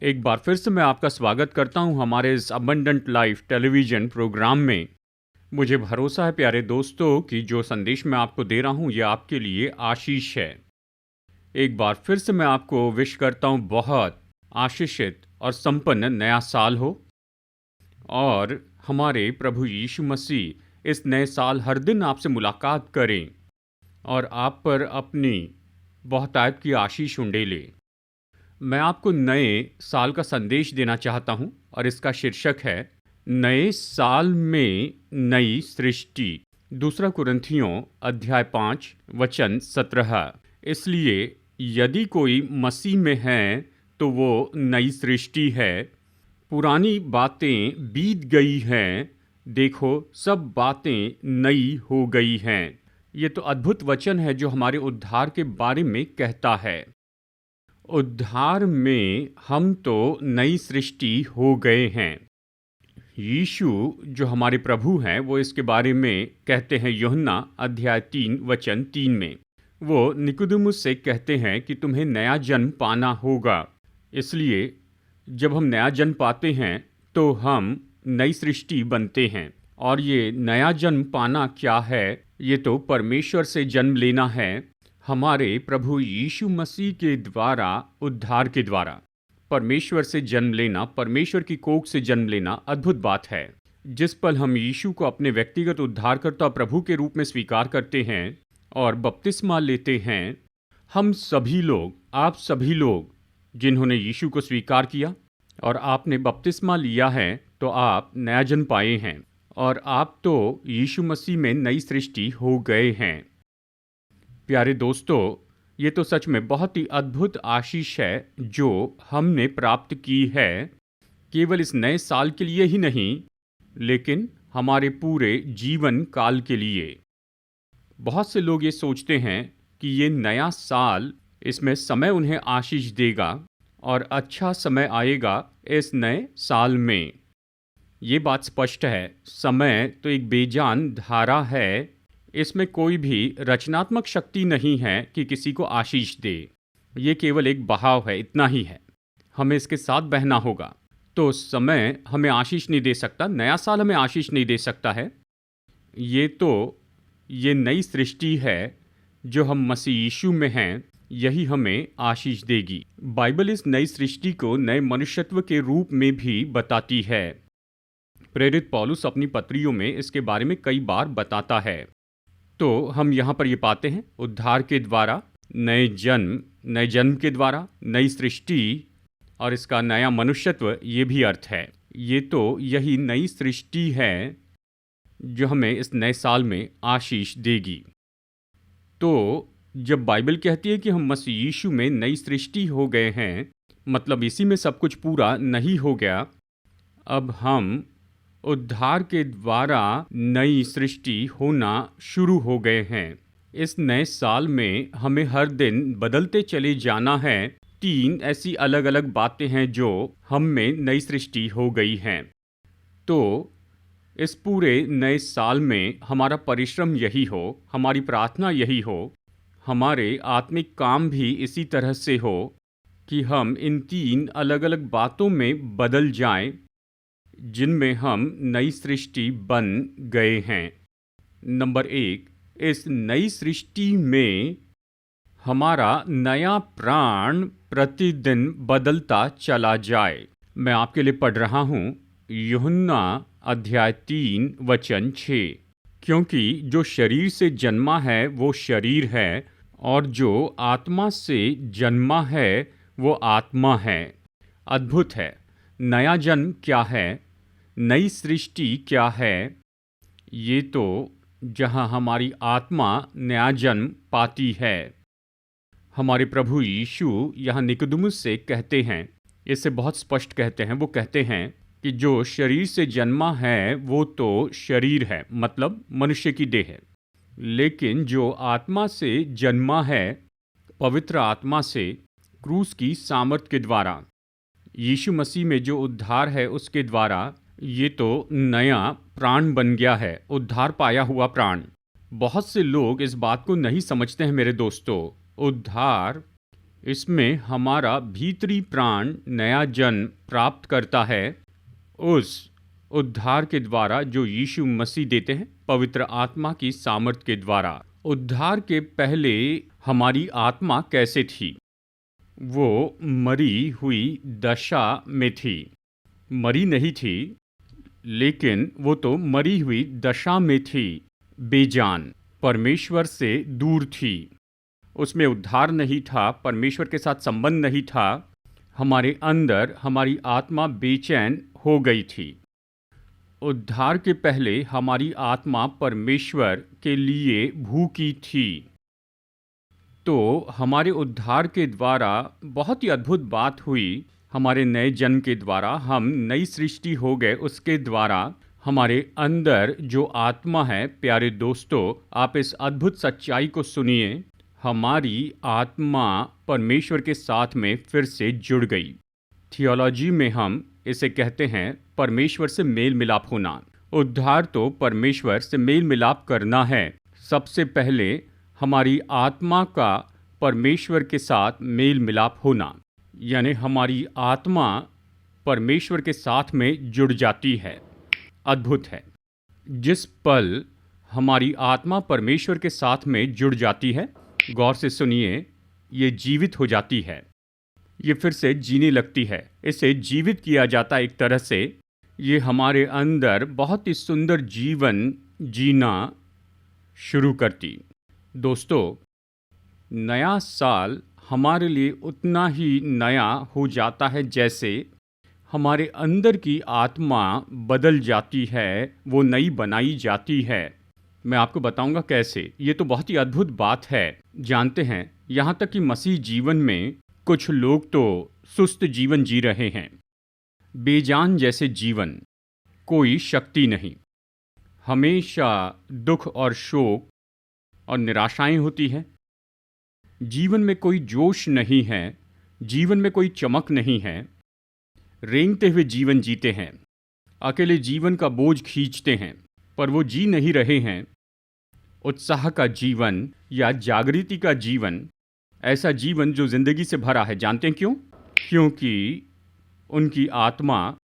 एक बार फिर से मैं आपका स्वागत करता हूं हमारे इस अबंडेंट लाइफ टेलीविज़न प्रोग्राम में। मुझे भरोसा है प्यारे दोस्तों कि जो संदेश मैं आपको दे रहा हूं ये आपके लिए आशीष है। एक बार फिर से मैं आपको विश करता हूं बहुत आशीषित और संपन्न नया साल हो और हमारे प्रभु यीशु मसीह इस नए साल हर दिन आपसे मुलाकात करें और आप पर अपनी बहुतायत की आशीष उंडेले। मैं आपको नए साल का संदेश देना चाहता हूं और इसका शीर्षक है नए साल में नई सृष्टि। दूसरा कुरिन्थियों अध्याय 5 वचन 17। इसलिए यदि कोई मसीह में है तो वो नई सृष्टि है, पुरानी बातें बीत गई हैं, देखो सब बातें नई हो गई हैं। ये तो अद्भुत वचन है जो हमारे उद्धार के बारे में कहता है। उद्धार में हम तो नई सृष्टि हो गए हैं। यीशु जो हमारे प्रभु हैं वो इसके बारे में कहते हैं यूहन्ना अध्याय 3 वचन 3 में। वो निकोदेमुस से कहते हैं कि तुम्हें नया जन्म पाना होगा। इसलिए जब हम नया जन्म पाते हैं तो हम नई सृष्टि बनते हैं। और ये नया जन्म पाना क्या है? ये तो परमेश्वर से जन्म लेना है, हमारे प्रभु यीशु मसीह के द्वारा, उद्धार के द्वारा। परमेश्वर से जन्म लेना, परमेश्वर की कोख से जन्म लेना अद्भुत बात है। जिस पल हम यीशु को अपने व्यक्तिगत उद्धारकर्ता प्रभु के रूप में स्वीकार करते हैं और बपतिस्मा लेते हैं, हम सभी लोग, आप सभी लोग जिन्होंने यीशु को स्वीकार किया और आपने बपतिस्मा लिया है तो आप नया जन्म पाए हैं और आप तो यीशु मसीह में नई सृष्टि हो गए हैं। प्यारे दोस्तों, ये तो सच में बहुत ही अद्भुत आशीष है जो हमने प्राप्त की है, केवल इस नए साल के लिए ही नहीं लेकिन हमारे पूरे जीवन काल के लिए। बहुत से लोग ये सोचते हैं कि ये नया साल, इसमें समय उन्हें आशीष देगा और अच्छा समय आएगा इस नए साल में। ये बात स्पष्ट है, समय तो एक बेजान धारा है, इसमें कोई भी रचनात्मक शक्ति नहीं है कि किसी को आशीष दे। ये केवल एक बहाव है, इतना ही है। हमें इसके साथ बहना होगा। तो समय हमें आशीष नहीं दे सकता, नया साल हमें आशीष नहीं दे सकता है। ये नई सृष्टि है जो हम मसीह यीशु में हैं, यही हमें आशीष देगी। बाइबल इस नई सृष्टि को नए मनुष्यत्व के रूप में भी बताती है। प्रेरित पौलुस अपनी पत्रियों में इसके बारे में कई बार बताता है। तो हम यहाँ पर ये पाते हैं, उद्धार के द्वारा नए जन्म के द्वारा नई सृष्टि और इसका नया मनुष्यत्व, ये भी अर्थ है। ये तो यही नई सृष्टि है जो हमें इस नए साल में आशीष देगी। तो जब बाइबल कहती है कि हम मसीह यीशु में नई सृष्टि हो गए हैं, मतलब इसी में सब कुछ पूरा नहीं हो गया। अब हम उद्धार के द्वारा नई सृष्टि होना शुरू हो गए हैं। इस नए साल में हमें हर दिन बदलते चले जाना है। 3 ऐसी अलग अलग बातें हैं जो हम में नई सृष्टि हो गई हैं। तो इस पूरे नए साल में हमारा परिश्रम यही हो, हमारी प्रार्थना यही हो, हमारे आत्मिक काम भी इसी तरह से हो कि हम इन 3 अलग अलग बातों में बदल जाएं जिनमें हम नई सृष्टि बन गए हैं। नंबर 1, इस नई सृष्टि में हमारा नया प्राण प्रतिदिन बदलता चला जाए। मैं आपके लिए पढ़ रहा हूँ यूहन्ना अध्याय 3 वचन 6। क्योंकि जो शरीर से जन्मा है वो शरीर है और जो आत्मा से जन्मा है वो आत्मा है। अद्भुत है। नया जन्म क्या है? नई सृष्टि क्या है? ये तो जहाँ हमारी आत्मा नया जन्म पाती है। हमारे प्रभु यीशु यहाँ निकोदेमुस से कहते हैं, इसे बहुत स्पष्ट कहते हैं। वो कहते हैं कि जो शरीर से जन्मा है वो तो शरीर है, मतलब मनुष्य की देह है, लेकिन जो आत्मा से जन्मा है, पवित्र आत्मा से, क्रूस की सामर्थ के द्वारा, यीशु मसीह में जो उद्धार है उसके द्वारा, ये तो नया प्राण बन गया है, उद्धार पाया हुआ प्राण। बहुत से लोग इस बात को नहीं समझते हैं मेरे दोस्तों। उद्धार इसमें हमारा भीतरी प्राण नया जन्म प्राप्त करता है उस उद्धार के द्वारा जो यीशु मसीह देते हैं, पवित्र आत्मा की सामर्थ के द्वारा। उद्धार के पहले हमारी आत्मा कैसे थी? वो मरी हुई दशा में थी। मरी नहीं थी, लेकिन वो तो मरी हुई दशा में थी, बेजान, परमेश्वर से दूर थी। उसमें उद्धार नहीं था, परमेश्वर के साथ संबंध नहीं था। हमारे अंदर हमारी आत्मा बेचैन हो गई थी। उद्धार के पहले हमारी आत्मा परमेश्वर के लिए भूखी थी। तो हमारे उद्धार के द्वारा बहुत ही अद्भुत बात हुई। हमारे नए जन्म के द्वारा हम नई सृष्टि हो गए। उसके द्वारा हमारे अंदर जो आत्मा है, प्यारे दोस्तों, आप इस अद्भुत सच्चाई को सुनिए। हमारी आत्मा परमेश्वर के साथ में फिर से जुड़ गई। थियोलॉजी में हम इसे कहते हैं परमेश्वर से मेल मिलाप होना। उद्धार तो परमेश्वर से मेल मिलाप करना है। सबसे पहले हमारी आत्मा का परमेश्वर के साथ मेल मिलाप होना, यानी हमारी आत्मा परमेश्वर के साथ में जुड़ जाती है। अद्भुत है। जिस पल हमारी आत्मा परमेश्वर के साथ में जुड़ जाती है, गौर से सुनिए, ये जीवित हो जाती है। ये फिर से जीने लगती है। इसे जीवित किया जाता है एक तरह से। ये हमारे अंदर बहुत ही सुंदर जीवन जीना शुरू करती। दोस्तों, नया साल हमारे लिए उतना ही नया हो जाता है जैसे हमारे अंदर की आत्मा बदल जाती है, वो नई बनाई जाती है। मैं आपको बताऊंगा कैसे। ये तो बहुत ही अद्भुत बात है। जानते हैं, यहाँ तक कि मसीह जीवन में कुछ लोग तो सुस्त जीवन जी रहे हैं, बेजान जैसे जीवन, कोई शक्ति नहीं, हमेशा दुख और शोक और निराशाएं होती हैं। जीवन में कोई जोश नहीं है, जीवन में कोई चमक नहीं है। रेंगते हुए जीवन जीते हैं, अकेले जीवन का बोझ खींचते हैं, पर वो जी नहीं रहे हैं उत्साह का जीवन या जागृति का जीवन, ऐसा जीवन जो जिंदगी से भरा है। जानते हैं क्यों? क्योंकि उनकी आत्मा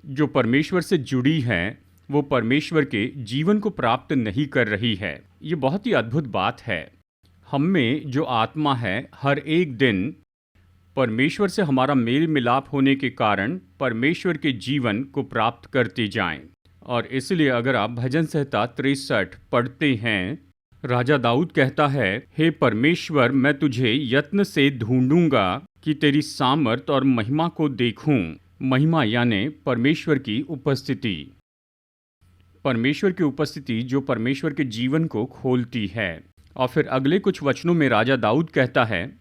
जो परमेश्वर से जुड़ी है, वो परमेश्वर के जीवन को प्राप्त नहीं कर रही है। ये बहुत ही अद्भुत बात है। हम में जो आत्मा है, हर एक दिन परमेश्वर से हमारा मेल मिलाप होने के कारण परमेश्वर के जीवन को प्राप्त करते जाएं। और इसलिए अगर आप भजन संहिता 63 पढ़ते हैं, राजा दाऊद कहता है, हे परमेश्वर, मैं तुझे यत्न से ढूंढूंगा कि तेरी सामर्थ और महिमा को देखूं। महिमा यानी परमेश्वर की उपस्थिति। परमेश्वर की उपस्थिति जो परमेश्वर के जीवन को खोलती है। और फिर अगले कुछ वचनों में राजा दाऊद कहता है,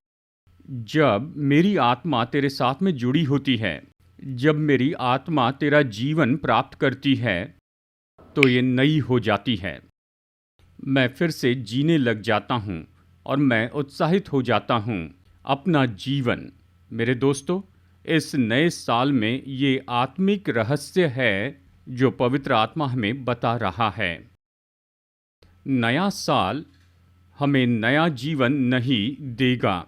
जब मेरी आत्मा तेरे साथ में जुड़ी होती है, जब मेरी आत्मा तेरा जीवन प्राप्त करती है, तो ये नई हो जाती है। मैं फिर से जीने लग जाता हूँ और मैं उत्साहित हो जाता हूँ अपना जीवन। मेरे दोस्तों, इस नए साल में ये आत्मिक रहस्य है जो पवित्र आत्मा हमें बता रहा है। नया साल हमें नया जीवन नहीं देगा।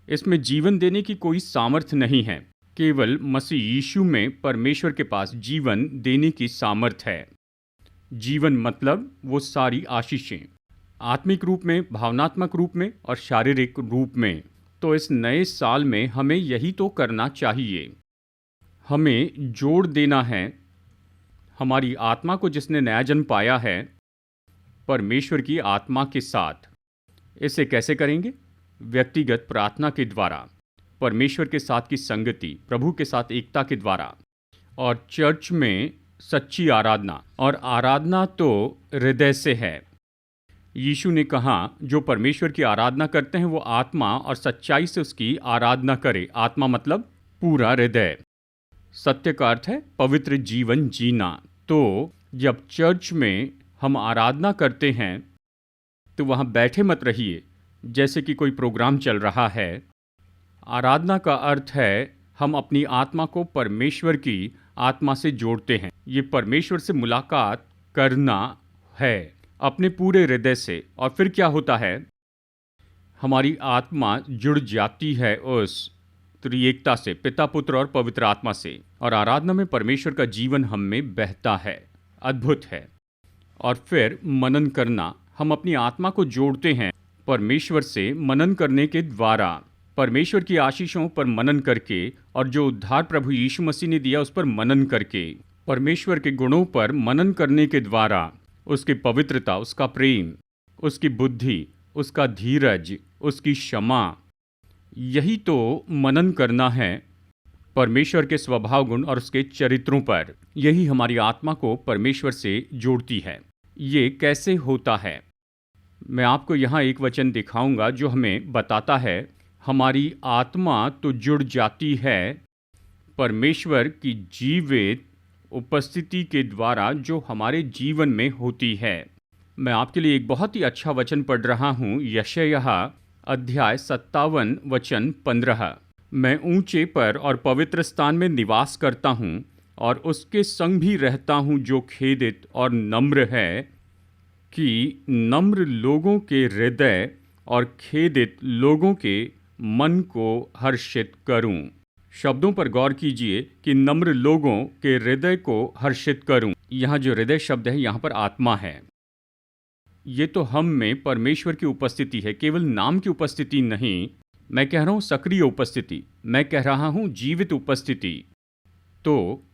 इसमें जीवन देने की कोई सामर्थ्य नहीं है। केवल मसीह यीशु में परमेश्वर के पास जीवन देने की सामर्थ्य है। जीवन मतलब वो सारी आशीषें, आत्मिक रूप में, भावनात्मक रूप में और शारीरिक रूप में। तो इस नए साल में हमें यही तो करना चाहिए। हमें जोड़ देना है हमारी आत्मा को, जिसने नया जन्म पाया है, परमेश्वर की आत्मा के साथ। इसे कैसे करेंगे? व्यक्तिगत प्रार्थना के द्वारा, परमेश्वर के साथ की संगति, प्रभु के साथ एकता के द्वारा, और चर्च में सच्ची आराधना। और आराधना तो हृदय से है। यीशु ने कहा, जो परमेश्वर की आराधना करते हैं वो आत्मा और सच्चाई से उसकी आराधना करे। आत्मा मतलब पूरा हृदय। सत्य का अर्थ है पवित्र जीवन जीना। तो जब चर्च में हम आराधना करते हैं तो वहाँ बैठे मत रहिए जैसे कि कोई प्रोग्राम चल रहा है। आराधना का अर्थ है हम अपनी आत्मा को परमेश्वर की आत्मा से जोड़ते हैं। ये परमेश्वर से मुलाकात करना है अपने पूरे हृदय से। और फिर क्या होता है? हमारी आत्मा जुड़ जाती है उस त्रिएकता से, पिता, पुत्र और पवित्र आत्मा से, और आराधना में परमेश्वर का जीवन हम में बहता है। अद्भुत है। और फिर मनन करना, हम अपनी आत्मा को जोड़ते हैं परमेश्वर से मनन करने के द्वारा, परमेश्वर की आशीषों पर मनन करके, और जो उद्धार प्रभु यीशु मसीह ने दिया उस पर मनन करके, परमेश्वर के गुणों पर मनन करने के द्वारा, उसकी पवित्रता, उसका प्रेम, उसकी बुद्धि, उसका धीरज, उसकी क्षमा, यही तो मनन करना है परमेश्वर के स्वभाव गुण और उसके चरित्रों पर। यही हमारी आत्मा को परमेश्वर से जोड़ती है। ये कैसे होता है? मैं आपको यहाँ एक वचन दिखाऊंगा जो हमें बताता है हमारी आत्मा तो जुड़ जाती है परमेश्वर की जीवित उपस्थिति के द्वारा जो हमारे जीवन में होती है। मैं आपके लिए एक बहुत ही अच्छा वचन पढ़ रहा हूँ, यशायाह अध्याय 57 वचन 15। मैं ऊंचे पर और पवित्र स्थान में निवास करता हूँ और उसके संग भी रहता हूँ जो खेदित और नम्र है, कि नम्र लोगों के हृदय और खेदित लोगों के मन को हर्षित करूं। शब्दों पर गौर कीजिए कि नम्र लोगों के हृदय को हर्षित करूं। यहाँ जो हृदय शब्द है, यहाँ पर आत्मा है। ये तो हम में परमेश्वर की उपस्थिति है, केवल नाम की उपस्थिति नहीं। मैं कह रहा हूँ सक्रिय उपस्थिति, मैं कह रहा हूँ जीवित उपस्थिति। तो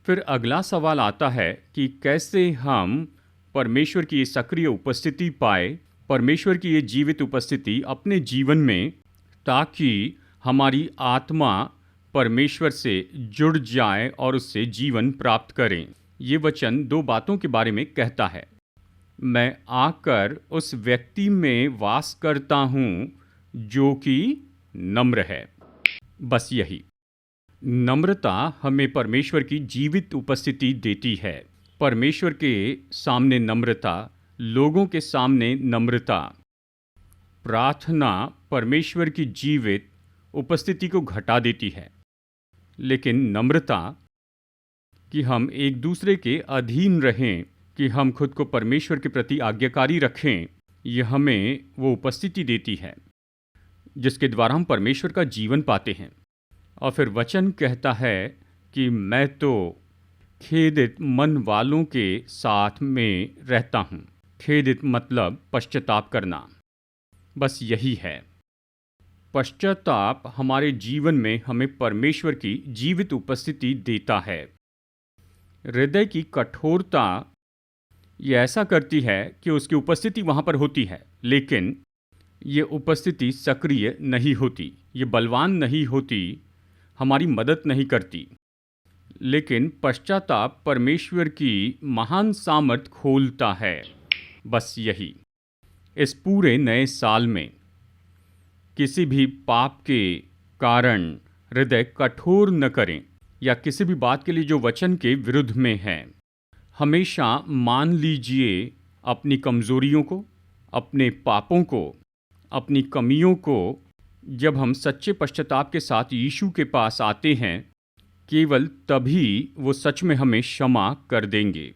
फिर अगला सवाल आता है कि कैसे हम परमेश्वर की ये सक्रिय उपस्थिति पाए, परमेश्वर की ये जीवित उपस्थिति अपने जीवन में, ताकि हमारी आत्मा परमेश्वर से जुड़ जाए और उससे जीवन प्राप्त करें। ये वचन दो बातों के बारे में कहता है। मैं आकर उस व्यक्ति में वास करता हूँ जो कि नम्र है। बस यही नम्रता हमें परमेश्वर की जीवित उपस्थिति देती है। परमेश्वर के सामने नम्रता, लोगों के सामने नम्रता। प्रार्थना परमेश्वर की जीवित उपस्थिति को घटा देती है, लेकिन नम्रता कि हम एक दूसरे के अधीन रहें, कि हम खुद को परमेश्वर के प्रति आज्ञाकारी रखें, यह हमें वो उपस्थिति देती है जिसके द्वारा हम परमेश्वर का जीवन पाते हैं। और फिर वचन कहता है कि मैं तो खेदित मन वालों के साथ में रहता हूँ। खेदित मतलब पश्चाताप करना। बस यही है। पश्चाताप हमारे जीवन में हमें परमेश्वर की जीवित उपस्थिति देता है। हृदय की कठोरता ये ऐसा करती है कि उसकी उपस्थिति वहाँ पर होती है, लेकिन ये उपस्थिति सक्रिय नहीं होती, ये बलवान नहीं होती, हमारी मदद नहीं करती। लेकिन पश्चाताप परमेश्वर की महान सामर्थ खोलता है। बस यही। इस पूरे नए साल में किसी भी पाप के कारण हृदय कठोर न करें, या किसी भी बात के लिए जो वचन के विरुद्ध में है। हमेशा मान लीजिए अपनी कमज़ोरियों को, अपने पापों को, अपनी कमियों को। जब हम सच्चे पश्चाताप के साथ यीशु के पास आते हैं, केवल तभी वो सच में हमें क्षमा कर देंगे।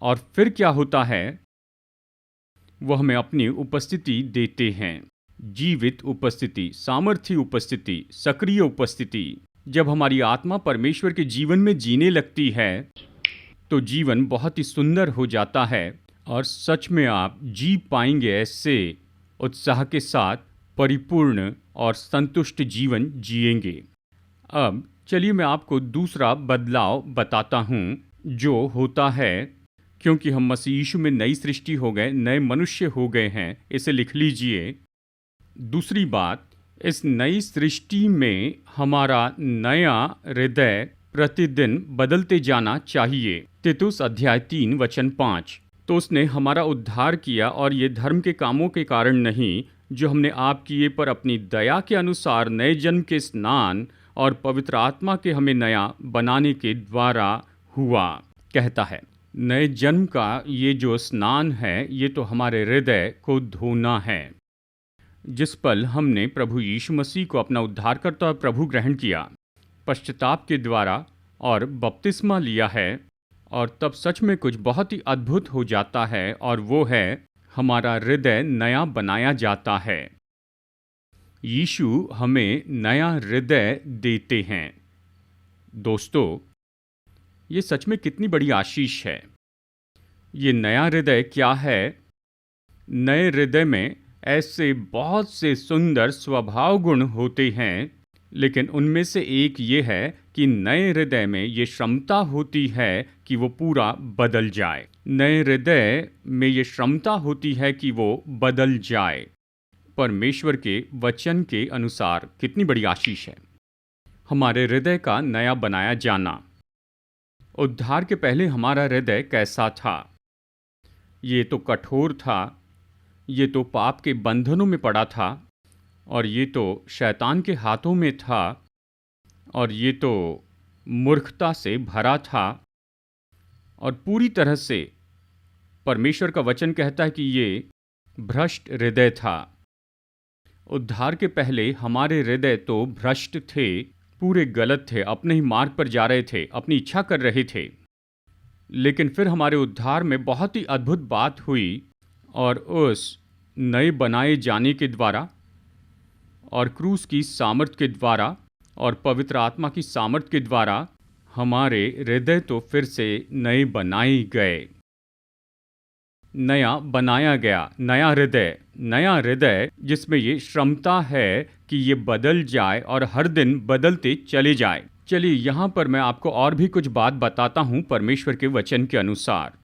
और फिर क्या होता है? वो हमें अपनी उपस्थिति देते हैं, जीवित उपस्थिति, सामर्थ्य उपस्थिति, सक्रिय उपस्थिति। जब हमारी आत्मा परमेश्वर के जीवन में जीने लगती है तो जीवन बहुत ही सुंदर हो जाता है, और सच में आप जी पाएंगे ऐसे उत्साह के साथ परिपूर्ण और संतुष्ट जीवन जिएंगे। अब चलिए मैं आपको दूसरा बदलाव बताता हूँ जो होता है क्योंकि हम मसीह यीशु में नई सृष्टि हो गए, नए मनुष्य हो गए हैं। इसे लिख लीजिए। दूसरी बात, इस नई सृष्टि में हमारा नया हृदय प्रतिदिन बदलते जाना चाहिए। तीतुस अध्याय 3 वचन 5। तो उसने हमारा उद्धार किया, और ये धर्म के कामों के कारण नहीं जो हमने आप किए, पर अपनी दया के अनुसार नए जन्म के स्नान और पवित्र आत्मा के हमें नया बनाने के द्वारा हुआ। कहता है नए जन्म का ये जो स्नान है, ये तो हमारे हृदय को धोना है। जिस पल हमने प्रभु यीशु मसीह को अपना उद्धारकर्ता और प्रभु ग्रहण किया पश्चाताप के द्वारा और बपतिस्मा लिया है, और तब सच में कुछ बहुत ही अद्भुत हो जाता है, और वो है हमारा हृदय नया बनाया जाता है। यीशु हमें नया हृदय देते हैं। दोस्तों, ये सच में कितनी बड़ी आशीष है। ये नया हृदय क्या है? नए हृदय में ऐसे बहुत से सुंदर स्वभाव गुण होते हैं, लेकिन उनमें से एक ये है कि नए हृदय में ये क्षमता होती है कि वो पूरा बदल जाए। नए हृदय में ये क्षमता होती है कि वो बदल जाए। परमेश्वर के वचन के अनुसार कितनी बड़ी आशीष है हमारे हृदय का नया बनाया जाना। उद्धार के पहले हमारा हृदय कैसा था? ये तो कठोर था, ये तो पाप के बंधनों में पड़ा था, और ये तो शैतान के हाथों में था, और ये तो मूर्खता से भरा था, और पूरी तरह से परमेश्वर का वचन कहता है कि ये भ्रष्ट हृदय था। उद्धार के पहले हमारे हृदय तो भ्रष्ट थे, पूरे गलत थे, अपने ही मार्ग पर जा रहे थे, अपनी इच्छा कर रहे थे। लेकिन फिर हमारे उद्धार में बहुत ही अद्भुत बात हुई, और उस नए बनाए जाने के द्वारा और क्रूस की सामर्थ के द्वारा और पवित्र आत्मा की सामर्थ के द्वारा हमारे हृदय तो फिर से नए बनाए गए। नया बनाया गया, नया हृदय जिसमें ये क्षमता है कि ये बदल जाए और हर दिन बदलते चले जाए। चलिए यहाँ पर मैं आपको और भी कुछ बात बताता हूँ परमेश्वर के वचन के अनुसार।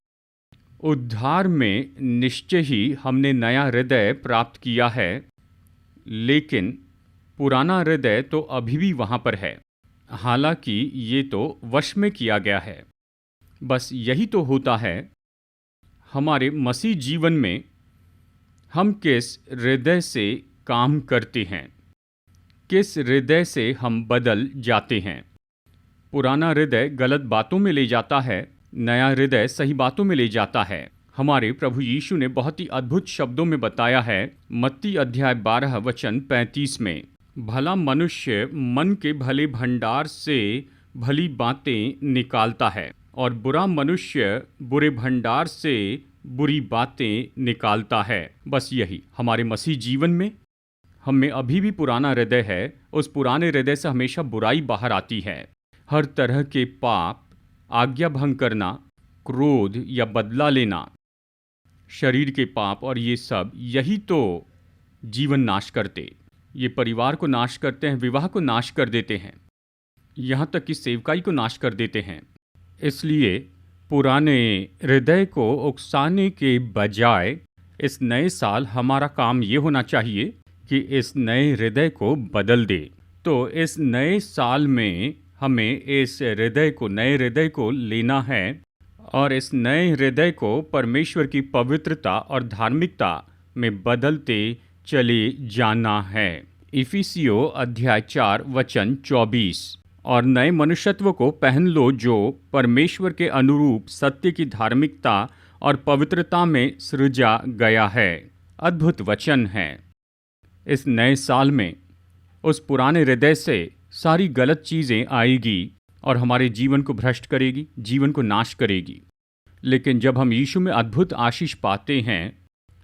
उद्धार में निश्चय ही हमने नया हृदय प्राप्त किया है, लेकिन पुराना हृदय तो अभी भी वहाँ पर है। हालांकि ये तो वश में किया गया है। बस यही तो होता है हमारे मसीह जीवन में, हम किस हृदय से काम करते हैं, किस हृदय से हम बदल जाते हैं। पुराना हृदय गलत बातों में ले जाता है, नया हृदय सही बातों में ले जाता है। हमारे प्रभु यीशु ने बहुत ही अद्भुत शब्दों में बताया है, मत्ती अध्याय 12 वचन 35 में, भला मनुष्य मन के भले भंडार से भली बातें निकालता है, और बुरा मनुष्य बुरे भंडार से बुरी बातें निकालता है। बस यही हमारे मसीह जीवन में, हम में अभी भी पुराना हृदय है। उस पुराने हृदय से हमेशा बुराई बाहर आती है। हर तरह के पाप, आज्ञा भंग करना, क्रोध या बदला लेना, शरीर के पाप, और ये सब यही तो जीवन नाश करते, ये परिवार को नाश करते हैं, विवाह को नाश कर देते हैं, यहाँ तक कि सेवकाई को नाश कर देते हैं। इसलिए पुराने हृदय को उकसाने के बजाय इस नए साल हमारा काम ये होना चाहिए कि इस नए हृदय को बदल दे। तो इस नए साल में हमें इस हृदय को, नए हृदय को लेना है, और इस नए हृदय को परमेश्वर की पवित्रता और धार्मिकता में बदलते चले जाना है। इफिसियों अध्याय 4 वचन 24, और नए मनुष्यत्व को पहन लो जो परमेश्वर के अनुरूप सत्य की धार्मिकता और पवित्रता में सृजा गया है। अद्भुत वचन है। इस नए साल में उस पुराने हृदय से सारी गलत चीज़ें आएगी और हमारे जीवन को भ्रष्ट करेगी, जीवन को नाश करेगी। लेकिन जब हम यीशु में अद्भुत आशीष पाते हैं,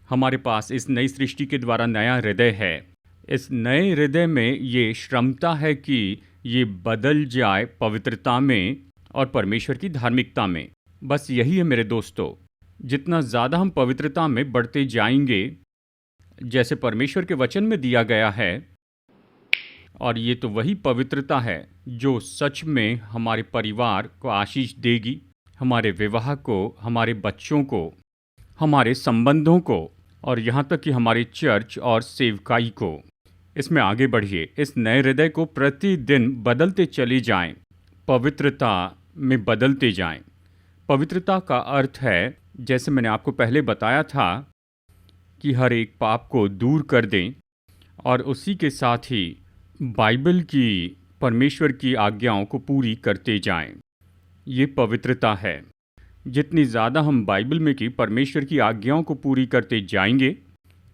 हमारे पास इस नई सृष्टि के द्वारा नया हृदय है। इस नए हृदय में ये क्षमता है कि ये बदल जाए पवित्रता में और परमेश्वर की धार्मिकता में। बस यही है मेरे दोस्तों, जितना ज़्यादा हम पवित्रता में बढ़ते जाएंगे, जैसे परमेश्वर के वचन में दिया गया है, और ये तो वही पवित्रता है जो सच में हमारे परिवार को आशीष देगी, हमारे विवाह को, हमारे बच्चों को, हमारे संबंधों को, और यहाँ तक कि हमारे चर्च और सेवकाई को। इसमें आगे बढ़िए, इस नए हृदय को प्रतिदिन बदलते चले जाएं, पवित्रता में बदलते जाएं। पवित्रता का अर्थ है, जैसे मैंने आपको पहले बताया था, कि हर एक पाप को दूर कर दें और उसी के साथ ही बाइबल की, परमेश्वर की आज्ञाओं को पूरी करते जाएं। ये पवित्रता है। जितनी ज़्यादा हम बाइबल में की परमेश्वर की आज्ञाओं को पूरी करते जाएंगे,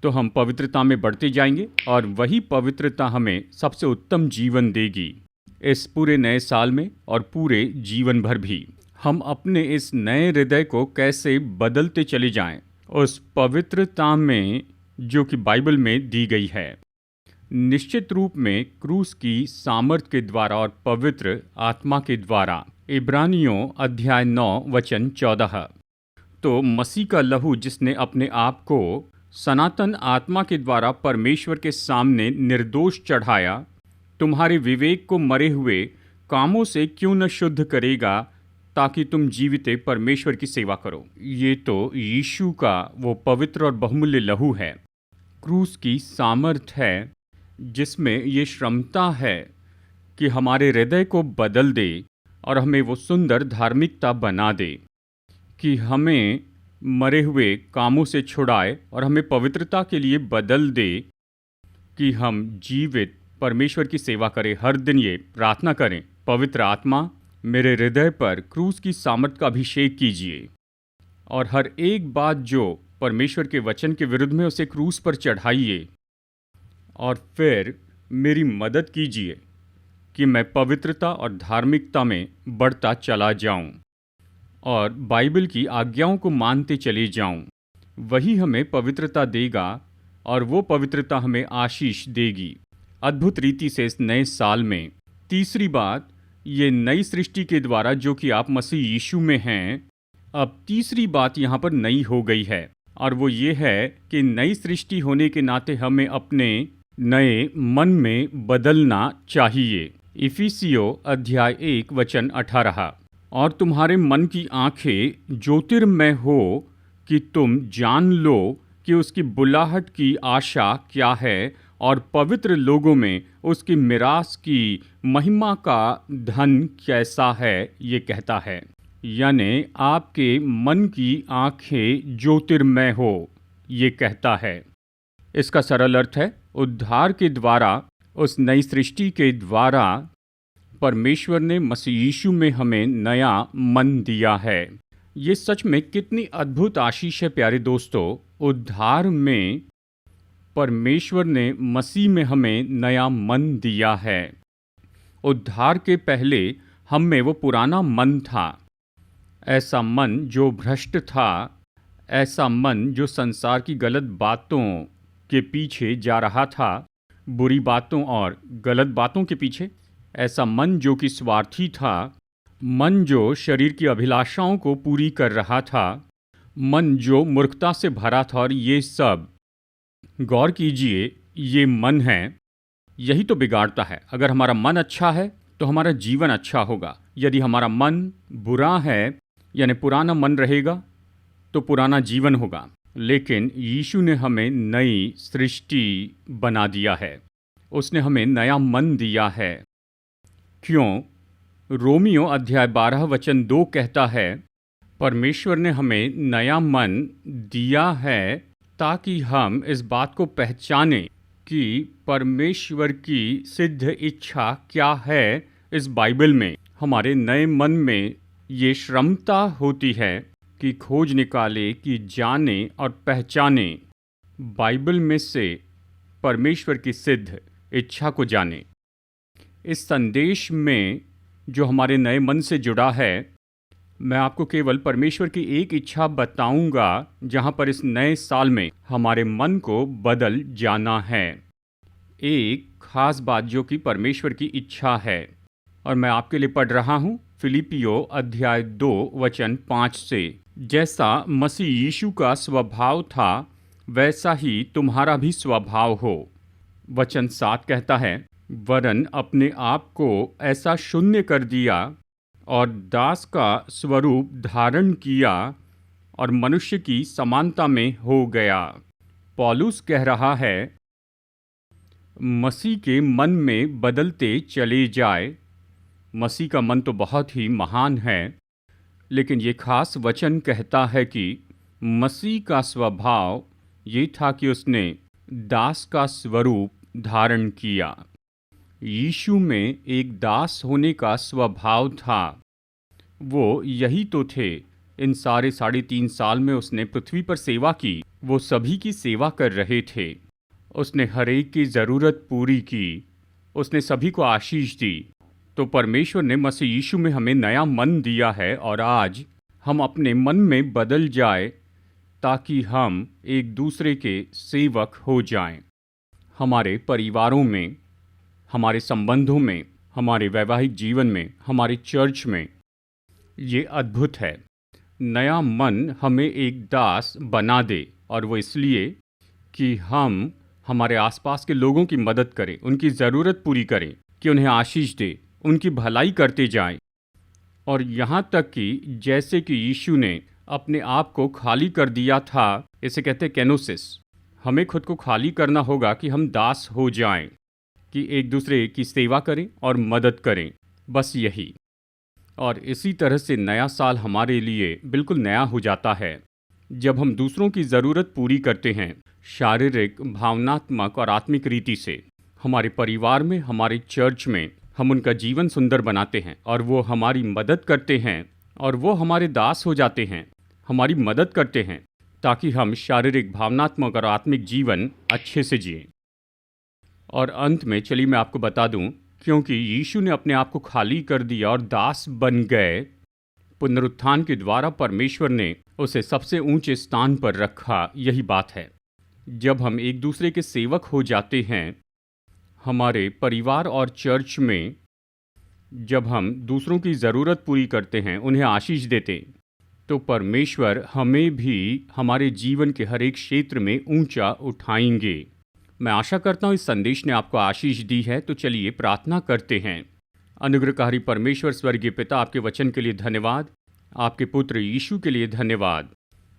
तो हम पवित्रता में बढ़ते जाएंगे, और वही पवित्रता हमें सबसे उत्तम जीवन देगी इस पूरे नए साल में और पूरे जीवन भर भी। हम अपने इस नए हृदय को कैसे बदलते चले जाएं, उस पवित्रता में जो कि बाइबल में दी गई है। निश्चित रूप में क्रूस की सामर्थ के द्वारा और पवित्र आत्मा के द्वारा। इब्रानियों अध्याय 9 वचन 14। तो मसीह का लहू जिसने अपने आप को सनातन आत्मा के द्वारा परमेश्वर के सामने निर्दोष चढ़ाया, तुम्हारे विवेक को मरे हुए कामों से क्यों न शुद्ध करेगा, ताकि तुम जीवित परमेश्वर की सेवा करो। ये तो यीशु का वो पवित्र और बहुमूल्य लहू है। क्रूस की सामर्थ है जिसमें ये क्षमता है कि हमारे हृदय को बदल दे और हमें वो सुंदर धार्मिकता बना दे, कि हमें मरे हुए कामों से छुड़ाए और हमें पवित्रता के लिए बदल दे, कि हम जीवित परमेश्वर की सेवा करें। हर दिन ये प्रार्थना करें, पवित्र आत्मा मेरे हृदय पर क्रूस की सामर्थ का अभिषेक कीजिए, और हर एक बात जो परमेश्वर के वचन के विरुद्ध में उसे क्रूस पर चढ़ाइए, और फिर मेरी मदद कीजिए कि मैं पवित्रता और धार्मिकता में बढ़ता चला जाऊं और बाइबल की आज्ञाओं को मानते चले जाऊं। वही हमें पवित्रता देगा और वो पवित्रता हमें आशीष देगी अद्भुत रीति से इस नए साल में। तीसरी बात, ये नई सृष्टि के द्वारा जो कि आप मसीह यीशु में हैं। अब तीसरी बात यहाँ पर नई हो गई है, और वो ये है कि नई सृष्टि होने के नाते हमें अपने नए मन में बदलना चाहिए। इफिसियों अध्याय 1 वचन 18। और तुम्हारे मन की आंखें ज्योतिर्मय हो, कि तुम जान लो कि उसकी बुलाहट की आशा क्या है, और पवित्र लोगों में उसकी मिरास की महिमा का धन कैसा है। ये कहता है, यानी आपके मन की आंखें ज्योतिर्मय हो। ये कहता है, इसका सरल अर्थ है उद्धार के द्वारा, उस नई सृष्टि के द्वारा परमेश्वर ने मसीह यीशु में हमें नया मन दिया है। ये सच में कितनी अद्भुत आशीष है प्यारे दोस्तों। उद्धार में परमेश्वर ने मसीह में हमें नया मन दिया है। उद्धार के पहले हम में वो पुराना मन था, ऐसा मन जो भ्रष्ट था, ऐसा मन जो संसार की गलत बातों के पीछे जा रहा था, बुरी बातों और गलत बातों के पीछे। ऐसा मन जो कि स्वार्थी था, मन जो शरीर की अभिलाषाओं को पूरी कर रहा था, मन जो मूर्खता से भरा था। और ये सब, गौर कीजिए, ये मन है, यही तो बिगाड़ता है। अगर हमारा मन अच्छा है तो हमारा जीवन अच्छा होगा। यदि हमारा मन बुरा है, यानी पुराना मन रहेगा, तो पुराना जीवन होगा। लेकिन यीशु ने हमें नई सृष्टि बना दिया है, उसने हमें नया मन दिया है। क्यों? रोमियो अध्याय 12 वचन 2 कहता है, परमेश्वर ने हमें नया मन दिया है ताकि हम इस बात को पहचानें कि परमेश्वर की सिद्ध इच्छा क्या है। इस बाइबल में हमारे नए मन में ये क्षमता होती है कि खोज निकाले, कि जाने और पहचाने, बाइबल में से परमेश्वर की सिद्ध इच्छा को जाने। इस संदेश में जो हमारे नए मन से जुड़ा है, मैं आपको केवल परमेश्वर की एक इच्छा बताऊंगा, जहां पर इस नए साल में हमारे मन को बदल जाना है। एक खास बात जो कि परमेश्वर की इच्छा है, और मैं आपके लिए पढ़ रहा हूं फिलिपियों अध्याय 2 वचन 5 से। जैसा मसीह यीशु का स्वभाव था, वैसा ही तुम्हारा भी स्वभाव हो। वचन 7 कहता है, वरन अपने आप को ऐसा शून्य कर दिया और दास का स्वरूप धारण किया और मनुष्य की समानता में हो गया। पौलुस कह रहा है, मसीह के मन में बदलते चले जाए। मसीह का मन तो बहुत ही महान है, लेकिन ये खास वचन कहता है कि मसीह का स्वभाव ये था कि उसने दास का स्वरूप धारण किया। यीशु में एक दास होने का स्वभाव था। वो यही तो थे। इन साढ़े 3.5 साल में उसने पृथ्वी पर सेवा की। वो सभी की सेवा कर रहे थे। उसने हर एक की ज़रूरत पूरी की। उसने सभी को आशीष दी। तो परमेश्वर ने मसीह यीशु में हमें नया मन दिया है, और आज हम अपने मन में बदल जाए ताकि हम एक दूसरे के सेवक हो जाएं। हमारे परिवारों में, हमारे संबंधों में, हमारे वैवाहिक जीवन में, हमारे चर्च में ये अद्भुत है। नया मन हमें एक दास बना दे, और वो इसलिए कि हम हमारे आसपास के लोगों की मदद करें, उनकी ज़रूरत पूरी करें, कि उन्हें आशीष दे, उनकी भलाई करते जाएं। और यहाँ तक कि जैसे कि यीशु ने अपने आप को खाली कर दिया था, इसे कहते हैं केनोसिस। हमें खुद को खाली करना होगा कि हम दास हो जाएं, कि एक दूसरे की सेवा करें और मदद करें, बस यही। और इसी तरह से नया साल हमारे लिए बिल्कुल नया हो जाता है जब हम दूसरों की ज़रूरत पूरी करते हैं, शारीरिक, भावनात्मक और आत्मिक रीति से। हमारे परिवार में, हमारे चर्च में हम उनका जीवन सुंदर बनाते हैं, और वो हमारी मदद करते हैं, और वो हमारे दास हो जाते हैं, हमारी मदद करते हैं, ताकि हम शारीरिक, भावनात्मक और आत्मिक जीवन अच्छे से जिएं। और अंत में चलिए मैं आपको बता दूं, क्योंकि यीशु ने अपने आप को खाली कर दिया और दास बन गए, पुनरुत्थान के द्वारा परमेश्वर ने उसे सबसे ऊंचे स्थान पर रखा। यही बात है, जब हम एक दूसरे के सेवक हो जाते हैं, हमारे परिवार और चर्च में जब हम दूसरों की ज़रूरत पूरी करते हैं, उन्हें आशीष देते, तो परमेश्वर हमें भी हमारे जीवन के हर एक क्षेत्र में ऊंचा उठाएंगे। मैं आशा करता हूँ इस संदेश ने आपको आशीष दी है। तो चलिए प्रार्थना करते हैं। अनुग्रहकारी परमेश्वर स्वर्गीय पिता, आपके वचन के लिए धन्यवाद, आपके पुत्र यीशु के लिए धन्यवाद,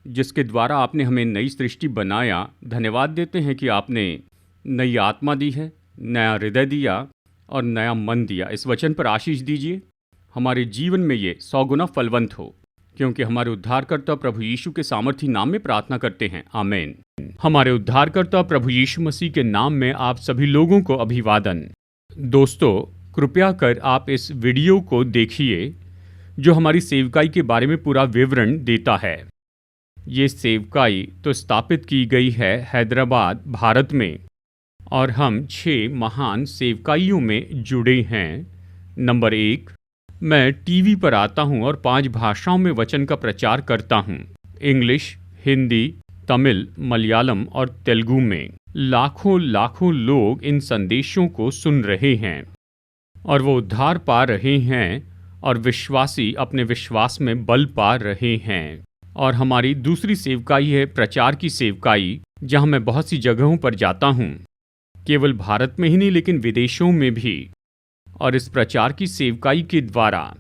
जिसके द्वारा आपने हमें नई सृष्टि बनाया। धन्यवाद देते हैं कि आपने नई आत्मा दी है, नया हृदय दिया और नया मन दिया। इस वचन पर आशीष दीजिए, हमारे जीवन में ये 100 गुना फलवंत हो, क्योंकि हमारे उद्धारकर्ता प्रभु यीशु के सामर्थी नाम में प्रार्थना करते हैं, आमीन। हमारे उद्धारकर्ता प्रभु यीशु मसीह के नाम में आप सभी लोगों को अभिवादन। दोस्तों, कृपया कर आप इस वीडियो को देखिए, जो हमारी सेवकाई के बारे में पूरा विवरण देता है। ये सेवकाई तो स्थापित की गई है हैदराबाद, भारत में, और हम 6 महान सेवकाइयों में जुड़े हैं। नंबर 1, मैं टीवी पर आता हूं और 5 भाषाओं में वचन का प्रचार करता हूं, इंग्लिश, हिंदी, तमिल, मलयालम और तेलुगु में। लाखों लोग इन संदेशों को सुन रहे हैं और वो उद्धार पा रहे हैं, और विश्वासी अपने विश्वास में बल पा रहे हैं। और हमारी दूसरी सेवकाई है प्रचार की सेवकाई, जहां मैं बहुत सी जगहों पर जाता हूं, केवल भारत में ही नहीं लेकिन विदेशों में भी। और इस प्रचार की सेवकाई के द्वारा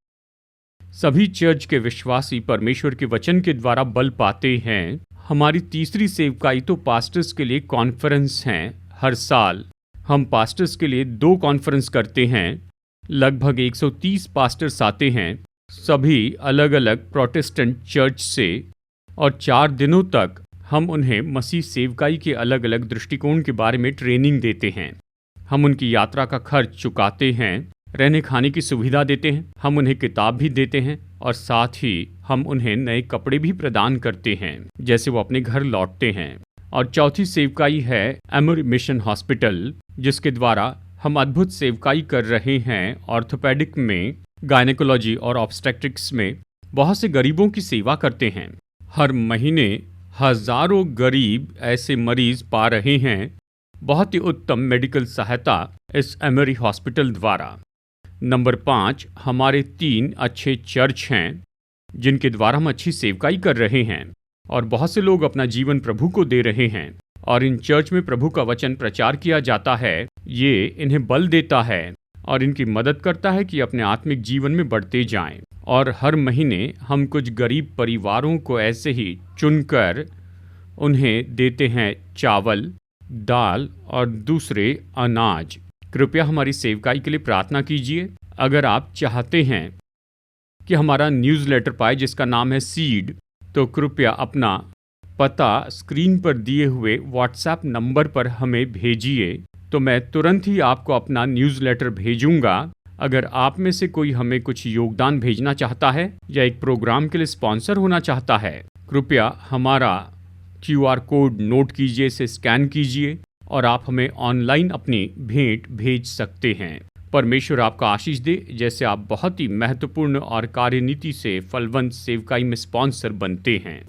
सभी चर्च के विश्वासी परमेश्वर के वचन के द्वारा बल पाते हैं। हमारी तीसरी सेवकाई तो पास्टर्स के लिए कॉन्फ्रेंस हैं। हर साल हम पास्टर्स के लिए 2 कॉन्फ्रेंस करते हैं। लगभग 130 पास्टर्स आते हैं, सभी अलग अलग प्रोटेस्टेंट चर्च से, और 4 दिनों तक हम उन्हें मसीह सेवकाई के अलग अलग दृष्टिकोण के बारे में ट्रेनिंग देते हैं। हम उनकी यात्रा का खर्च चुकाते हैं, रहने खाने की सुविधा देते हैं, हम उन्हें किताब भी देते हैं, और साथ ही हम उन्हें नए कपड़े भी प्रदान करते हैं जैसे वो अपने घर लौटते हैं। और चौथी सेवकाई है एमोरी मिशन हॉस्पिटल, जिसके द्वारा हम अद्भुत सेवकाई कर रहे हैं। ऑर्थोपेडिक में, गायनेकोलॉजी और ऑब्स्टेट्रिक्स में बहुत से गरीबों की सेवा करते हैं। हर महीने हजारों गरीब ऐसे मरीज पा रहे हैं बहुत ही उत्तम मेडिकल सहायता इस एमोरी हॉस्पिटल द्वारा। नंबर 5, हमारे 3 अच्छे चर्च हैं जिनके द्वारा हम अच्छी सेवकाई कर रहे हैं, और बहुत से लोग अपना जीवन प्रभु को दे रहे हैं। और इन चर्च में प्रभु का वचन प्रचार किया जाता है। ये इन्हें बल देता है और इनकी मदद करता है कि अपने आत्मिक जीवन में बढ़ते जाएं। और हर महीने हम कुछ गरीब परिवारों को ऐसे ही चुनकर उन्हें देते हैं चावल, दाल और दूसरे अनाज। कृपया हमारी सेवकाई के लिए प्रार्थना कीजिए। अगर आप चाहते हैं कि हमारा न्यूज़लेटर पाए जिसका नाम है सीड, तो कृपया अपना पता स्क्रीन पर दिए हुए व्हाट्सएप नंबर पर हमें भेजिए, तो मैं तुरंत ही आपको अपना न्यूज़लेटर भेजूंगा। अगर आप में से कोई हमें कुछ योगदान भेजना चाहता है या एक प्रोग्राम के लिए स्पॉन्सर होना चाहता है, कृपया हमारा QR कोड नोट कीजिए, इसे स्कैन कीजिए और आप हमें ऑनलाइन अपनी भेंट भेज सकते हैं। परमेश्वर आपका आशीष दे, जैसे आप बहुत ही महत्वपूर्ण और कार्यनीति से फलवंत सेवकाई में स्पॉन्सर बनते हैं।